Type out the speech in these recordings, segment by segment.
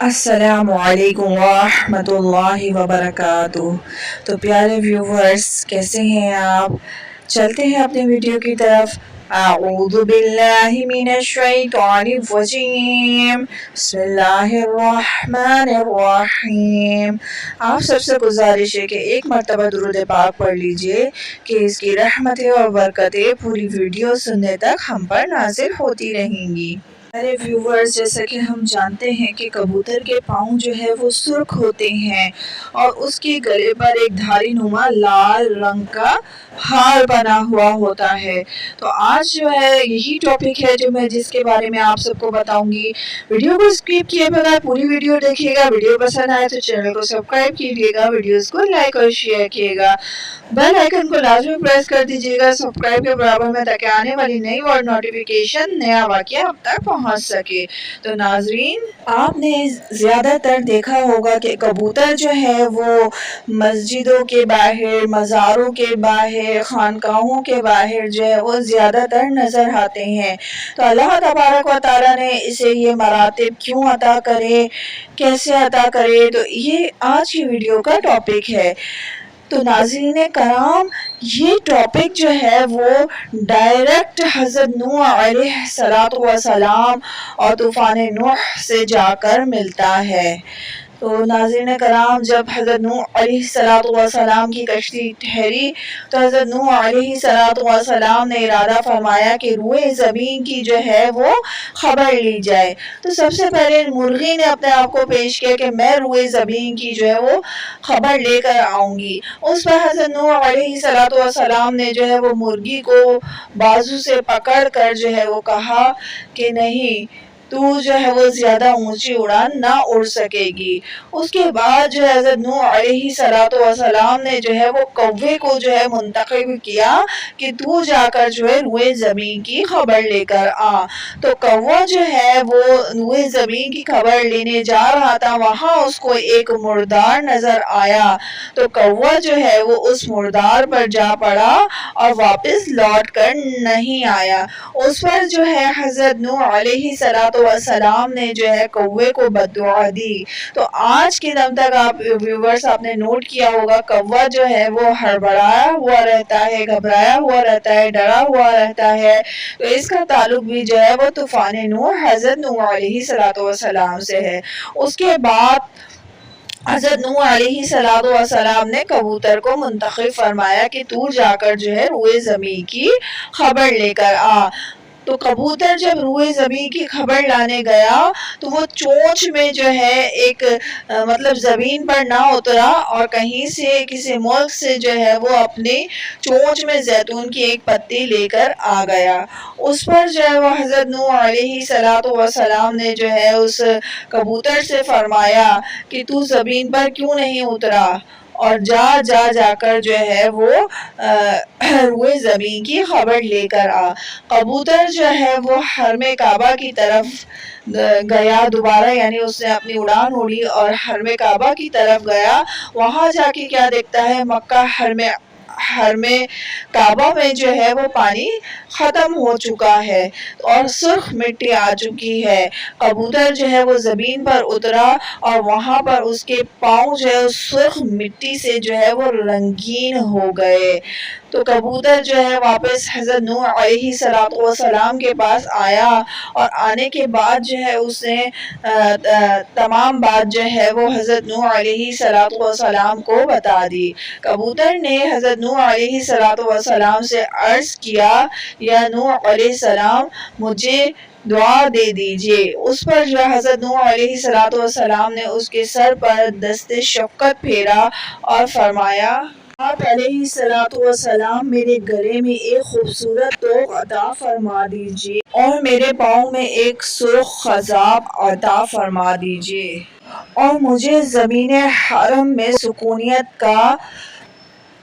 السلام علیکم ورحمۃ اللہ وبرکاتہ۔ تو پیارے ویورز، کیسے ہیں آپ؟ چلتے ہیں اپنے ویڈیو کی طرف۔ اعوذ باللہ من الشیطان الرجیم، بسم اللہ الرحمن الرحیم۔ آپ سب سے گزارش ہے کہ ایک مرتبہ درود پاک پڑھ لیجئے کہ اس کی رحمتیں اور برکتیں پوری ویڈیو سننے تک ہم پر نازل ہوتی رہیں گی۔ ارے ویورز، جیسا کہ ہم جانتے ہیں کہ کبوتر کے پاؤں جو ہے وہ سرخ ہوتے ہیں اور اس کے گلے پر ایک دھاری نما لال رنگ کا ہار بنا ہوا ہوتا ہے۔ تو آج جو ہے یہی ٹاپک ہے جس کے بارے میں آپ سب کو بتاؤں گی۔ ویڈیو کو اسکپ کیے بغیر پوری ویڈیو دیکھیے گا۔ ویڈیو پسند آئے تو چینل کو سبسکرائب کیجیے گا، ویڈیوز کو لائک اور شیئر کیے گا، بیل آئیکن کو لازمی پریس کر دیجیے گا سبسکرائب کے برابر میں، تاکہ آنے والی نئی اور نوٹیفیکیشن نیا واقعہ اب تک پہنچ سکے۔ تو ناظرین، آپ نے زیادہ تر دیکھا ہوگا کہ کبوتر جو ہے وہ مسجدوں کے باہر، مزاروں کے باہر، خانقاہوں کے باہر جو ہے وہ زیادہ تر نظر آتے ہیں۔ تو اللہ تبارک و تعالیٰ نے اسے یہ مراتب کیوں عطا کرے، کیسے عطا کرے، تو یہ آج کی ویڈیو کا ٹاپک ہے۔ تو ناظرین کرام، یہ ٹاپک جو ہے وہ ڈائریکٹ حضرت نوح علیہ السلام اور طوفان نوح سے جا کر ملتا ہے۔ تو ناظرین کرام، جب حضرت نوح علیہ السلام کی کشتی ٹھہری تو حضرت نوح علیہ السلام نے ارادہ فرمایا کہ روئے زمین کی جو ہے وہ خبر لی جائے۔ تو سب سے پہلے مرغی نے اپنے آپ کو پیش کیا کہ میں روئے زمین کی جو ہے وہ خبر لے کر آؤں گی۔ اس پر حضرت نوح علیہ السلام نے جو ہے وہ مرغی کو بازو سے پکڑ کر جو ہے وہ کہا کہ نہیں، تو جو ہے وہ زیادہ اونچی اڑان نہ اڑ سکے گی۔ اس کے بعد جو ہے حضرت نوح علیہ السلام نے جو ہے وہ کوے کو جو ہے منتخب کیا کہ تو جا کر جو ہے روئے زمین کی خبر لے کر آ۔ تو کوا جو ہے وہ روئے زمین کی خبر لینے جا رہا تھا، وہاں اس کو ایک مردار نظر آیا۔ تو کوا جو ہے وہ اس مردار پر جا پڑا اور واپس لوٹ کر نہیں آیا۔ اس پر جو ہے حضرت نوح علیہ السلام نے جو ہے کوے کو بددعا دی۔ تو آج کے دم تک آپ ویورز آپ نے نوٹ کیا ہوگا، کوا جو ہے وہ ہڑبڑایا ہوا رہتا ہے، گھبرایا ہوا رہتا ہے، ڈرا ہوا رہتا ہے۔ تو اس کا تعلق بھی جو ہے وہ طوفان نوح حضرت نوح علیہ السلام سے ہے۔ اس کے بعد حضرت نوح علیہ السلام نے کبوتر کو منتخب فرمایا کہ تو جا کر جو ہے روئے زمین کی خبر لے کر آ۔ تو کبوتر جب روئے زمین کی خبر لانے گیا تو وہ چونچ میں جو ہے ایک مطلب زمین پر نہ اترا اور کہیں سے کسی ملک سے جو ہے وہ اپنی چونچ میں زیتون کی ایک پتی لے کر آ گیا۔ اس پر جو ہے وہ حضرت نوح علیہ السلام نے جو ہے اس کبوتر سے فرمایا کہ تو زمین پر کیوں نہیں اترا اور جا کر جو ہے وہ روئے زمین کی خبر لے کر آ۔ کبوتر جو ہے وہ حرم کعبہ کی طرف گیا دوبارہ، یعنی اس نے اپنی اڑان اڑی اور حرم کعبہ کی طرف گیا۔ وہاں جا کے کیا دیکھتا ہے، مکہ حرم کعبہ میں جو ہے وہ پانی ختم ہو چکا ہے اور سرخ مٹی آ چکی ہے۔ کبوتر جو ہے وہ زمین پر اترا اور وہاں پر اس کے پاؤں جو ہے سرخ مٹی سے جو ہے وہ رنگین ہو گئے۔ تو کبوتر جو ہے واپس حضرت نوح علیہ السلام کے پاس آیا اور آنے کے بعد جو ہے اس نے تمام بات جو ہے وہ حضرت نوح علیہ السلام کو بتا دی۔ کبوتر نے حضرت نوح علیہ السلام سے عرض کیا، یا نوح علیہ السلام، مجھے دعا دے دیجئے۔ اس پر جو حضرت نوح علیہ السلام نے اس کے سر پر دست شفقت پھیرا اور فرمایا، آپ علیہ السلام میرے گلے میں ایک خوبصورت طوق عطا فرما دیجئے اور میرے پاؤں میں ایک سرخ خضاب عطا فرما دیجئے اور مجھے زمین حرم میں سکونیت کا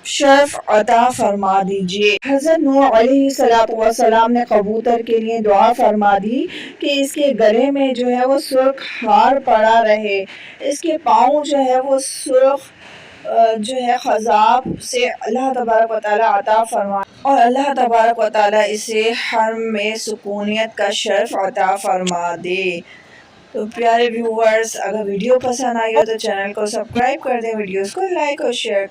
شرف عطا فرما دیجئے۔ حضرت نوح علیہ السلام نے کبوتر کے لیے دعا فرما دی کہ اس کے گلے میں جو ہے وہ سرخ ہار پڑا رہے، اس کے پاؤں جو ہے وہ سرخ جو ہے خضاب سے اللہ تبارک و تعالیٰ عطا فرما اور اللہ تبارک و تعالیٰ اسے حرم میں سکونیت کا شرف عطا فرما دے۔ تو پیارے ویورز، اگر ویڈیو پسند آئی ہو تو چینل کو سبسکرائب کر دیں، ویڈیوز کو لائک اور شیئر